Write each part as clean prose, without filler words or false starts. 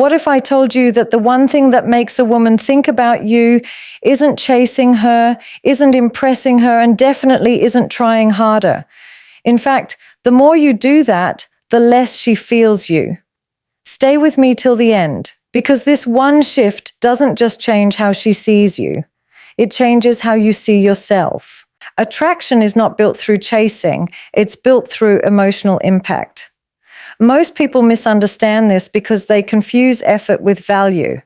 What if I told you that the one thing that makes a woman think about you isn't chasing her, isn't impressing her, and definitely isn't trying harder? In fact, the more you do that, the less she feels you. Stay with me till the end, because this one shift doesn't just change how she sees you. It changes how you see yourself. Attraction is not built through chasing, it's built through emotional impact. Most people misunderstand this because they confuse effort with value.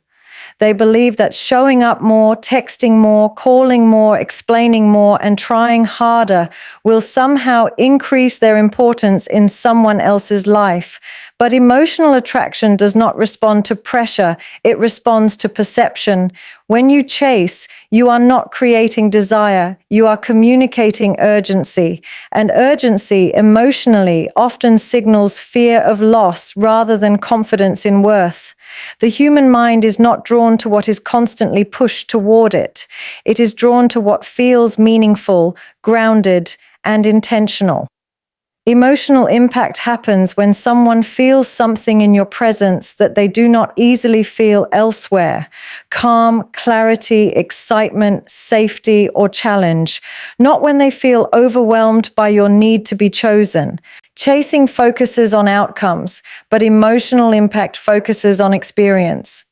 They believe that showing up more, texting more, calling more, explaining more, and trying harder will somehow increase their importance in someone else's life. But emotional attraction does not respond to pressure, it responds to perception. When you chase, you are not creating desire, you are communicating urgency. And urgency, emotionally, often signals fear of loss rather than confidence in worth. The human mind is not drawn to what is constantly pushed toward it. It is drawn to what feels meaningful, grounded, and intentional. Emotional impact happens when someone feels something in your presence that they do not easily feel elsewhere. Calm, clarity, excitement, safety, or challenge. Not when they feel overwhelmed by your need to be chosen. Chasing focuses on outcomes, but emotional impact focuses on experience.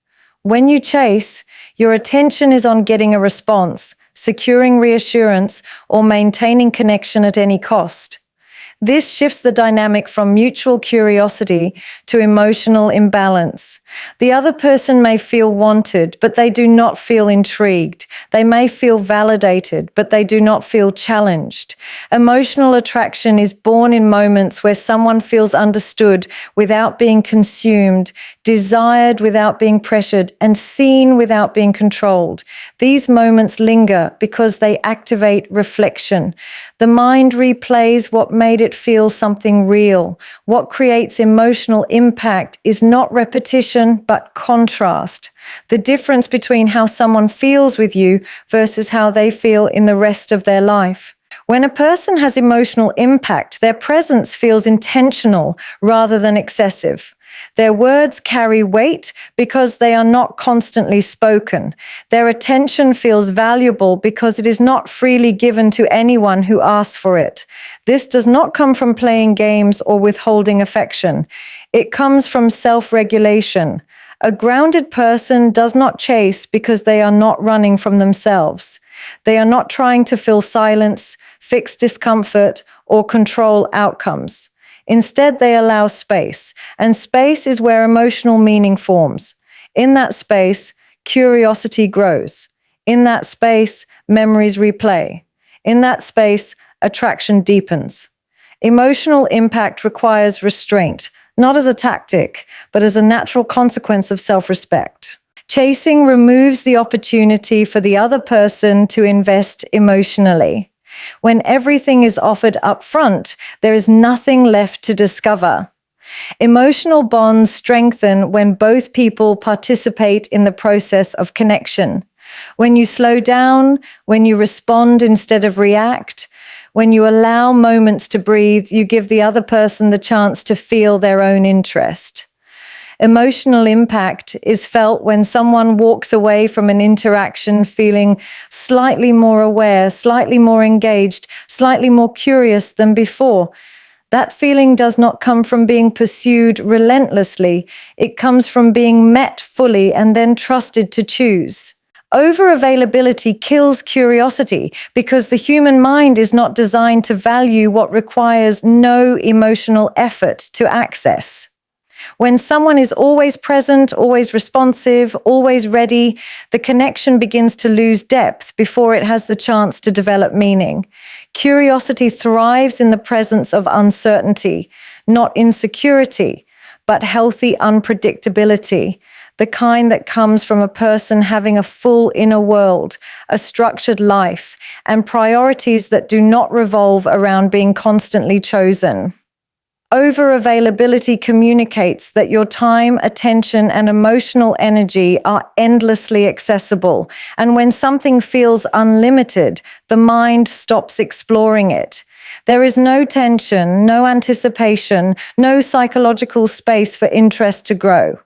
When you chase, your attention is on getting a response, securing reassurance, or maintaining connection at any cost. This shifts the dynamic from mutual curiosity to emotional imbalance. The other person may feel wanted, but they do not feel intrigued. They may feel validated, but they do not feel challenged. Emotional attraction is born in moments where someone feels understood without being consumed, desired without being pressured, and seen without being controlled. These moments linger because they activate reflection. The mind replays what made it feel something real. What creates emotional impact is not repetition, but contrast. The difference between how someone feels with you versus how they feel in the rest of their life. When a person has emotional impact, their presence feels intentional rather than excessive. Their words carry weight because they are not constantly spoken. Their attention feels valuable because it is not freely given to anyone who asks for it. This does not come from playing games or withholding affection. It comes from self-regulation. A grounded person does not chase because they are not running from themselves. They are not trying to fill silence, fix discomfort, or control outcomes. Instead, they allow space, and space is where emotional meaning forms. In that space, curiosity grows. In that space, memories replay. In that space, attraction deepens. Emotional impact requires restraint, not as a tactic, but as a natural consequence of self-respect. Chasing removes the opportunity for the other person to invest emotionally. When everything is offered up front, there is nothing left to discover. Emotional bonds strengthen when both people participate in the process of connection. When you slow down, when you respond instead of react, when you allow moments to breathe, you give the other person the chance to feel their own interest. Emotional impact is felt when someone walks away from an interaction feeling slightly more aware, slightly more engaged, slightly more curious than before. That feeling does not come from being pursued relentlessly. It comes from being met fully and then trusted to choose. Over-availability kills curiosity because the human mind is not designed to value what requires no emotional effort to access. When someone is always present, always responsive, always ready, the connection begins to lose depth before it has the chance to develop meaning. Curiosity thrives in the presence of uncertainty, not insecurity, but healthy unpredictability, the kind that comes from a person having a full inner world, a structured life, and priorities that do not revolve around being constantly chosen. Over-availability communicates that your time, attention, and emotional energy are endlessly accessible. And when something feels unlimited, the mind stops exploring it. There is no tension, no anticipation, no psychological space for interest to grow.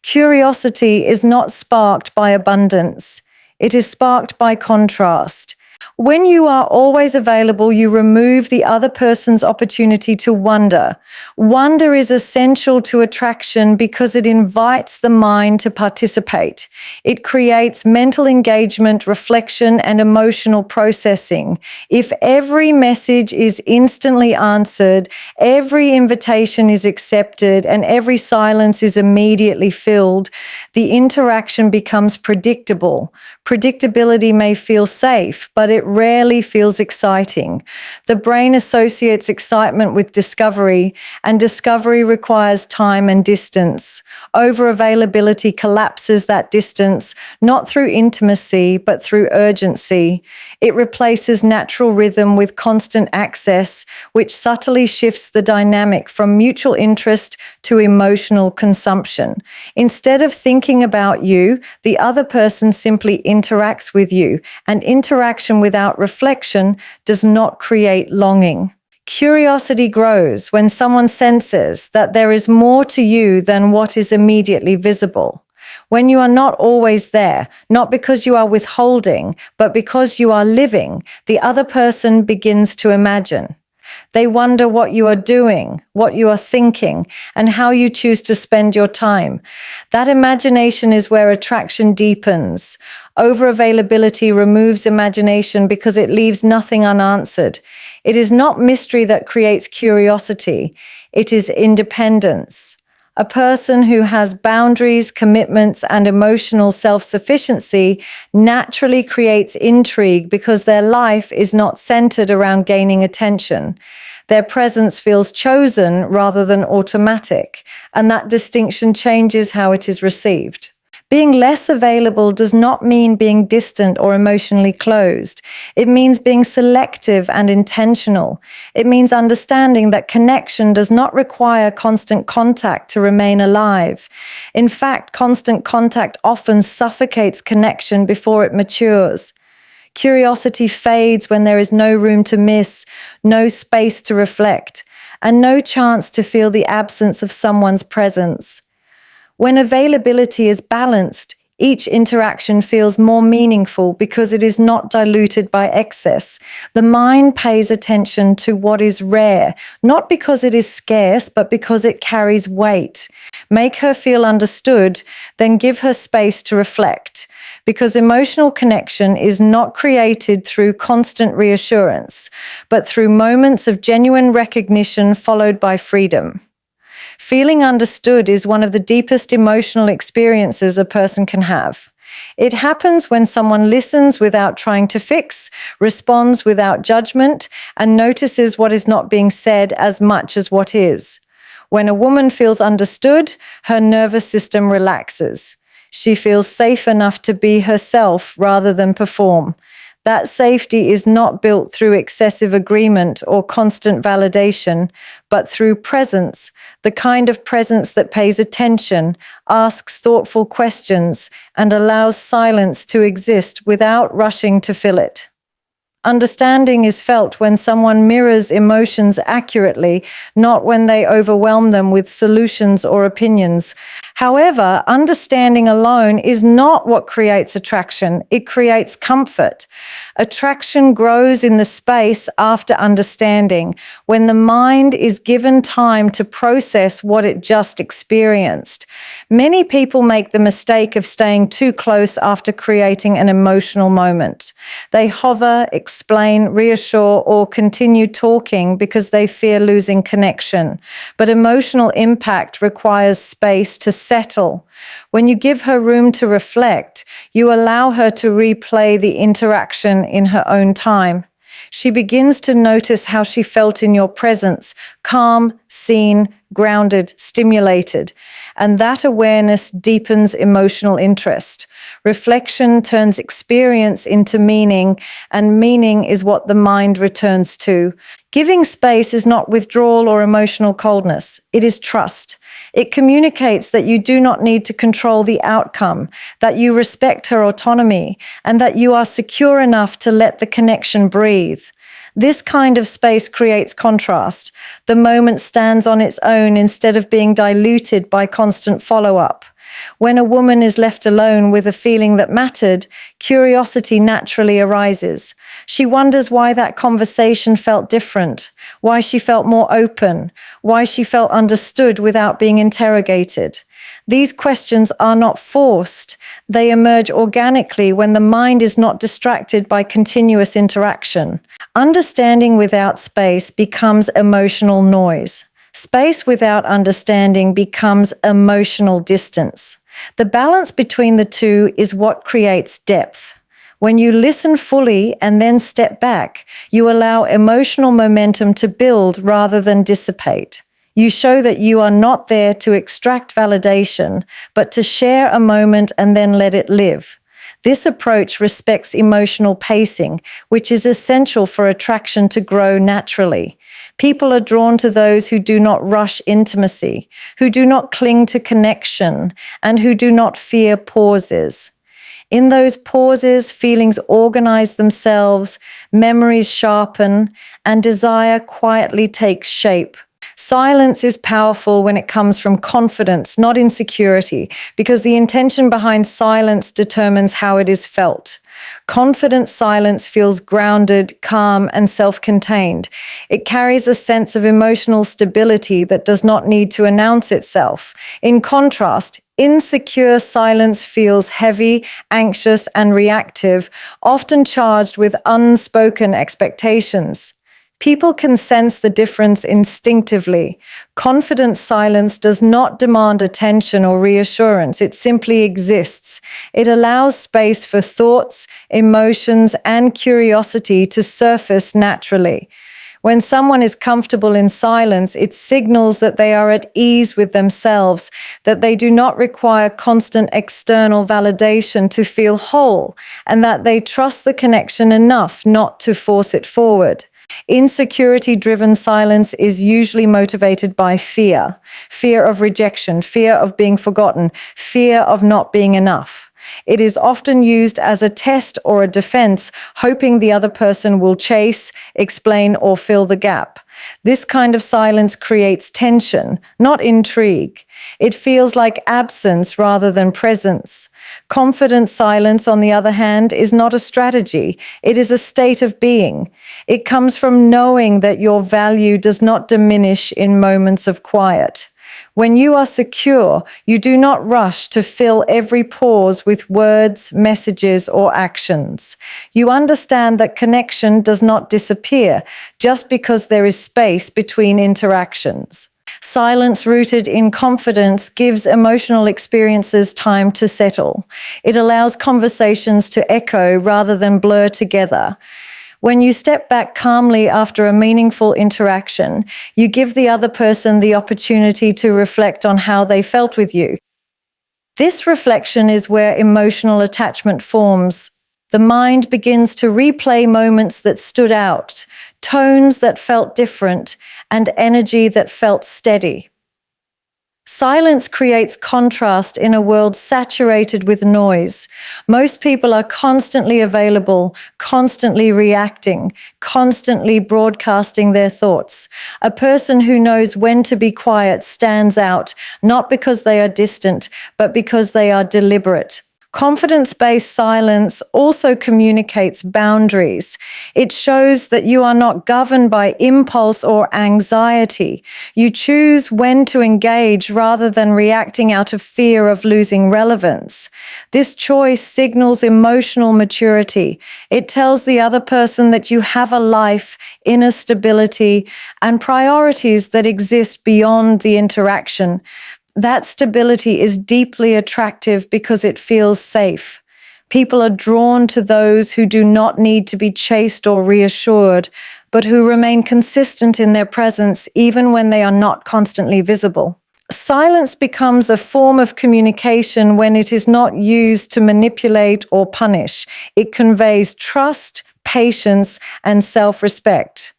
Curiosity is not sparked by abundance. It is sparked by contrast. When you are always available, you remove the other person's opportunity to wonder. Wonder is essential to attraction because it invites the mind to participate. It creates mental engagement, reflection, and emotional processing. If every message is instantly answered, every invitation is accepted, and every silence is immediately filled, the interaction becomes predictable. Predictability may feel safe, but it rarely feels exciting. The brain associates excitement with discovery, and discovery requires time and distance. Overavailability collapses that distance, not through intimacy, but through urgency. It replaces natural rhythm with constant access, which subtly shifts the dynamic from mutual interest to emotional consumption. Instead of thinking about you, the other person simply interacts with you, and interaction without reflection does not create longing. Curiosity grows when someone senses that there is more to you than what is immediately visible. When you are not always there, not because you are withholding, but because you are living, the other person begins to imagine. They wonder what you are doing, what you are thinking, and how you choose to spend your time. That imagination is where attraction deepens. Overavailability removes imagination because it leaves nothing unanswered. It is not mystery that creates curiosity. It is independence. A person who has boundaries, commitments, and emotional self-sufficiency naturally creates intrigue because their life is not centered around gaining attention. Their presence feels chosen rather than automatic, and that distinction changes how it is received. Being less available does not mean being distant or emotionally closed. It means being selective and intentional. It means understanding that connection does not require constant contact to remain alive. In fact, constant contact often suffocates connection before it matures. Curiosity fades when there is no room to miss, no space to reflect, and no chance to feel the absence of someone's presence. When availability is balanced, each interaction feels more meaningful because it is not diluted by excess. The mind pays attention to what is rare, not because it is scarce, but because it carries weight. Make her feel understood, then give her space to reflect. Because emotional connection is not created through constant reassurance, but through moments of genuine recognition followed by freedom. Feeling understood is one of the deepest emotional experiences a person can have. It happens when someone listens without trying to fix, responds without judgment, and notices what is not being said as much as what is. When a woman feels understood, her nervous system relaxes. She feels safe enough to be herself rather than perform. That safety is not built through excessive agreement or constant validation, but through presence, the kind of presence that pays attention, asks thoughtful questions, and allows silence to exist without rushing to fill it. Understanding is felt when someone mirrors emotions accurately, not when they overwhelm them with solutions or opinions. However, understanding alone is not what creates attraction. It creates comfort. Attraction grows in the space after understanding, when the mind is given time to process what it just experienced. Many people make the mistake of staying too close after creating an emotional moment. They hover, explain, reassure, or continue talking because they fear losing connection. But emotional impact requires space to settle. When you give her room to reflect, you allow her to replay the interaction in her own time. She begins to notice how she felt in your presence, calm, seen, grounded, stimulated. And that awareness deepens emotional interest. Reflection turns experience into meaning, and meaning is what the mind returns to. Giving space is not withdrawal or emotional coldness. It is trust. It communicates that you do not need to control the outcome, that you respect her autonomy, and that you are secure enough to let the connection breathe. This kind of space creates contrast. The moment stands on its own instead of being diluted by constant follow-up. When a woman is left alone with a feeling that mattered, curiosity naturally arises. She wonders why that conversation felt different, why she felt more open, why she felt understood without being interrogated. These questions are not forced. They emerge organically when the mind is not distracted by continuous interaction. Understanding without space becomes emotional noise. Space without understanding becomes emotional distance. The balance between the two is what creates depth. When you listen fully and then step back, you allow emotional momentum to build rather than dissipate. You show that you are not there to extract validation, but to share a moment and then let it live. This approach respects emotional pacing, which is essential for attraction to grow naturally. People are drawn to those who do not rush intimacy, who do not cling to connection, and who do not fear pauses. In those pauses, feelings organize themselves, memories sharpen, and desire quietly takes shape. Silence is powerful when it comes from confidence, not insecurity, because the intention behind silence determines how it is felt. Confident silence feels grounded, calm, and self-contained. It carries a sense of emotional stability that does not need to announce itself. In contrast, insecure silence feels heavy, anxious, and reactive, often charged with unspoken expectations. People can sense the difference instinctively. Confident silence does not demand attention or reassurance. It simply exists. It allows space for thoughts, emotions, and curiosity to surface naturally. When someone is comfortable in silence, it signals that they are at ease with themselves, that they do not require constant external validation to feel whole, and that they trust the connection enough not to force it forward. Insecurity-driven silence is usually motivated by fear. Fear of rejection, fear of being forgotten, fear of not being enough. It is often used as a test or a defense, hoping the other person will chase, explain, or fill the gap. This kind of silence creates tension, not intrigue. It feels like absence rather than presence. Confident silence, on the other hand, is not a strategy. It is a state of being. It comes from knowing that your value does not diminish in moments of quiet. When you are secure, you do not rush to fill every pause with words, messages, or actions. You understand that connection does not disappear just because there is space between interactions. Silence rooted in confidence gives emotional experiences time to settle. It allows conversations to echo rather than blur together. When you step back calmly after a meaningful interaction, you give the other person the opportunity to reflect on how they felt with you. This reflection is where emotional attachment forms. The mind begins to replay moments that stood out, tones that felt different, and energy that felt steady. Silence creates contrast in a world saturated with noise. Most people are constantly available, constantly reacting, constantly broadcasting their thoughts. A person who knows when to be quiet stands out, not because they are distant, but because they are deliberate. Confidence-based silence also communicates boundaries. It shows that you are not governed by impulse or anxiety. You choose when to engage rather than reacting out of fear of losing relevance. This choice signals emotional maturity. It tells the other person that you have a life, inner stability, and priorities that exist beyond the interaction. That stability is deeply attractive because it feels safe. People are drawn to those who do not need to be chased or reassured, but who remain consistent in their presence even when they are not constantly visible. Silence becomes a form of communication when it is not used to manipulate or punish. It conveys trust, patience, and self-respect.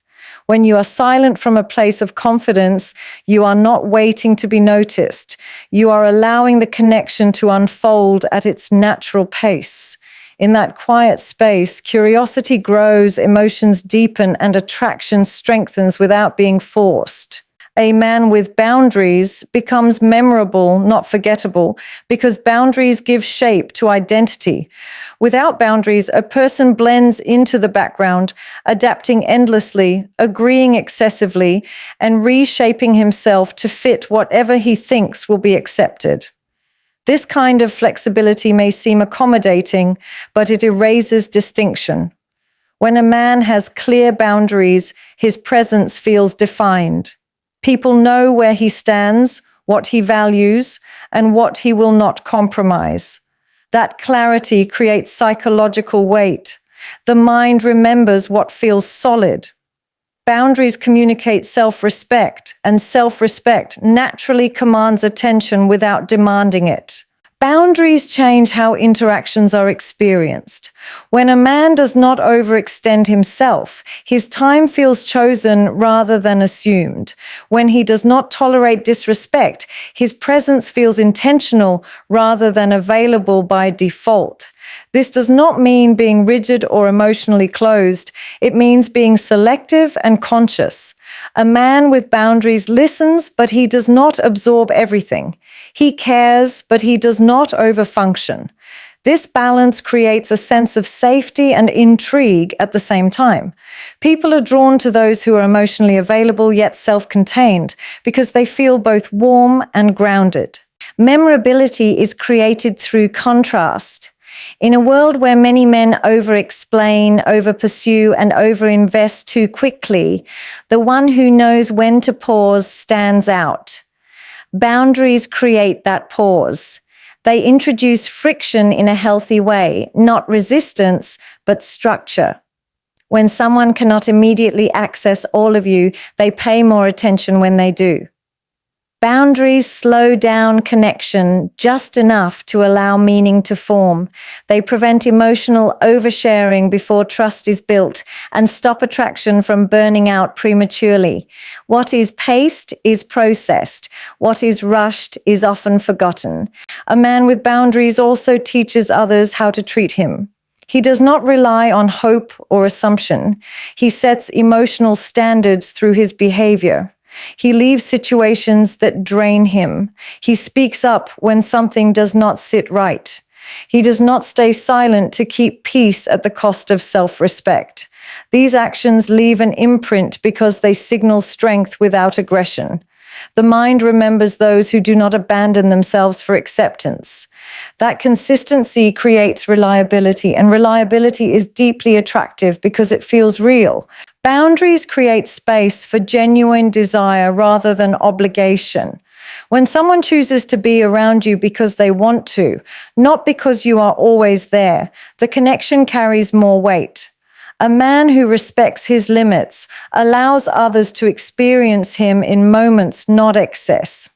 When you are silent from a place of confidence, you are not waiting to be noticed. You are allowing the connection to unfold at its natural pace. In that quiet space, curiosity grows, emotions deepen, and attraction strengthens without being forced. A man with boundaries becomes memorable, not forgettable, because boundaries give shape to identity. Without boundaries, a person blends into the background, adapting endlessly, agreeing excessively, and reshaping himself to fit whatever he thinks will be accepted. This kind of flexibility may seem accommodating, but it erases distinction. When a man has clear boundaries, his presence feels defined. People know where he stands, what he values, and what he will not compromise. That clarity creates psychological weight. The mind remembers what feels solid. Boundaries communicate self-respect, and self-respect naturally commands attention without demanding it. Boundaries change how interactions are experienced. When a man does not overextend himself, his time feels chosen rather than assumed. When he does not tolerate disrespect, his presence feels intentional rather than available by default. This does not mean being rigid or emotionally closed. It means being selective and conscious. A man with boundaries listens, but he does not absorb everything. He cares, but he does not overfunction. This balance creates a sense of safety and intrigue at the same time. People are drawn to those who are emotionally available yet self-contained because they feel both warm and grounded. Memorability is created through contrast. In a world where many men over-explain, over-pursue, and over-invest too quickly, the one who knows when to pause stands out. Boundaries create that pause. They introduce friction in a healthy way, not resistance, but structure. When someone cannot immediately access all of you, they pay more attention when they do. Boundaries slow down connection just enough to allow meaning to form. They prevent emotional oversharing before trust is built and stop attraction from burning out prematurely. What is paced is processed. What is rushed is often forgotten. A man with boundaries also teaches others how to treat him. He does not rely on hope or assumption. He sets emotional standards through his behavior. He leaves situations that drain him. He speaks up when something does not sit right. He does not stay silent to keep peace at the cost of self-respect. These actions leave an imprint because they signal strength without aggression. The mind remembers those who do not abandon themselves for acceptance. That consistency creates reliability, and reliability is deeply attractive because it feels real. Boundaries create space for genuine desire rather than obligation. When someone chooses to be around you because they want to, not because you are always there, the connection carries more weight. A man who respects his limits allows others to experience him in moments, not excess.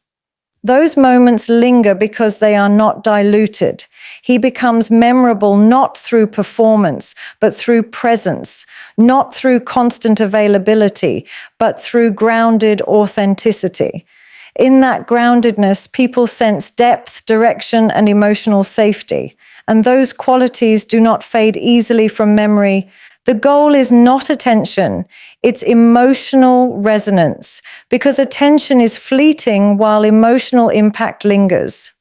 Those moments linger because they are not diluted. He becomes memorable not through performance, but through presence, not through constant availability, but through grounded authenticity. In that groundedness, people sense depth, direction, and emotional safety. And those qualities do not fade easily from memory. The goal is not attention, it's emotional resonance, because attention is fleeting while emotional impact lingers.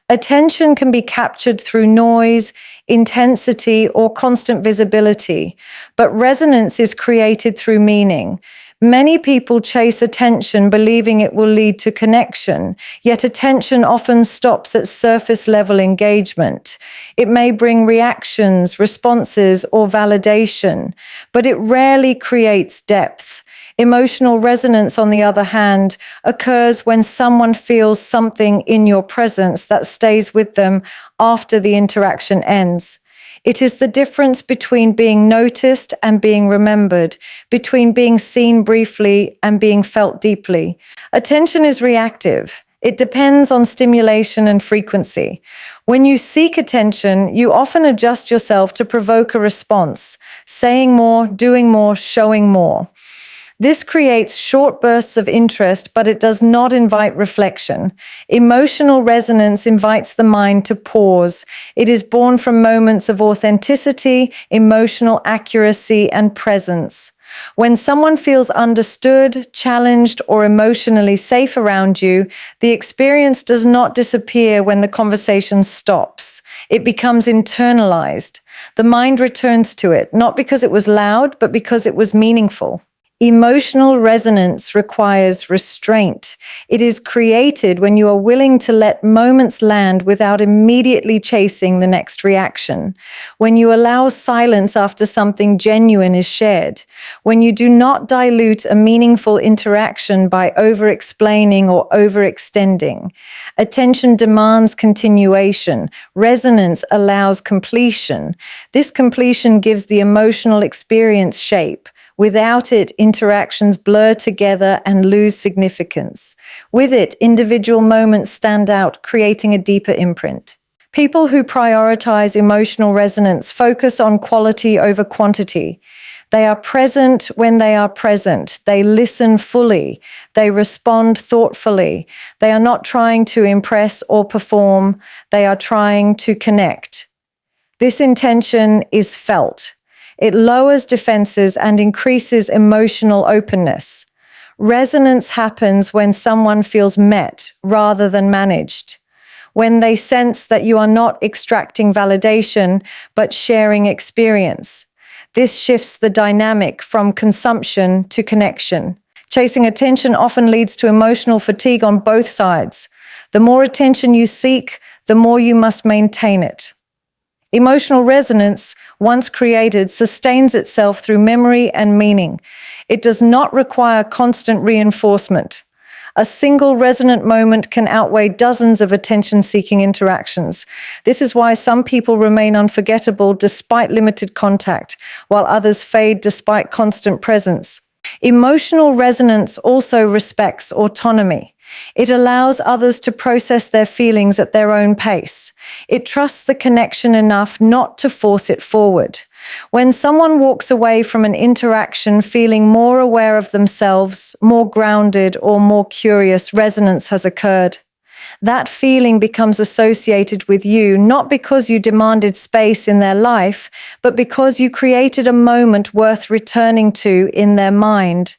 Attention can be captured through noise, intensity, or constant visibility, but resonance is created through meaning. Many people chase attention believing it will lead to connection, yet attention often stops at surface-level engagement. It may bring reactions, responses, or validation, but it rarely creates depth. Emotional resonance, on the other hand, occurs when someone feels something in your presence that stays with them after the interaction ends. It is the difference between being noticed and being remembered, between being seen briefly and being felt deeply. Attention is reactive. It depends on stimulation and frequency. When you seek attention, you often adjust yourself to provoke a response, saying more, doing more, showing more. This creates short bursts of interest, but it does not invite reflection. Emotional resonance invites the mind to pause. It is born from moments of authenticity, emotional accuracy, and presence. When someone feels understood, challenged, or emotionally safe around you, the experience does not disappear when the conversation stops. It becomes internalized. The mind returns to it, not because it was loud, but because it was meaningful. Emotional resonance requires restraint. It is created when you are willing to let moments land without immediately chasing the next reaction. When you allow silence after something genuine is shared. When you do not dilute a meaningful interaction by over-explaining or overextending. Attention demands continuation. Resonance allows completion. This completion gives the emotional experience shape. Without it, interactions blur together and lose significance. With it, individual moments stand out, creating a deeper imprint. People who prioritize emotional resonance focus on quality over quantity. They are present when they are present. They listen fully. They respond thoughtfully. They are not trying to impress or perform. They are trying to connect. This intention is felt. It lowers defenses and increases emotional openness. Resonance happens when someone feels met rather than managed. When they sense that you are not extracting validation, but sharing experience. This shifts the dynamic from consumption to connection. Chasing attention often leads to emotional fatigue on both sides. The more attention you seek, the more you must maintain it. Emotional resonance, once created, sustains itself through memory and meaning. It does not require constant reinforcement. A single resonant moment can outweigh dozens of attention-seeking interactions. This is why some people remain unforgettable despite limited contact, while others fade despite constant presence. Emotional resonance also respects autonomy. It allows others to process their feelings at their own pace. It trusts the connection enough not to force it forward. When someone walks away from an interaction feeling more aware of themselves, more grounded, or more curious, resonance has occurred. That feeling becomes associated with you, not because you demanded space in their life, but because you created a moment worth returning to in their mind.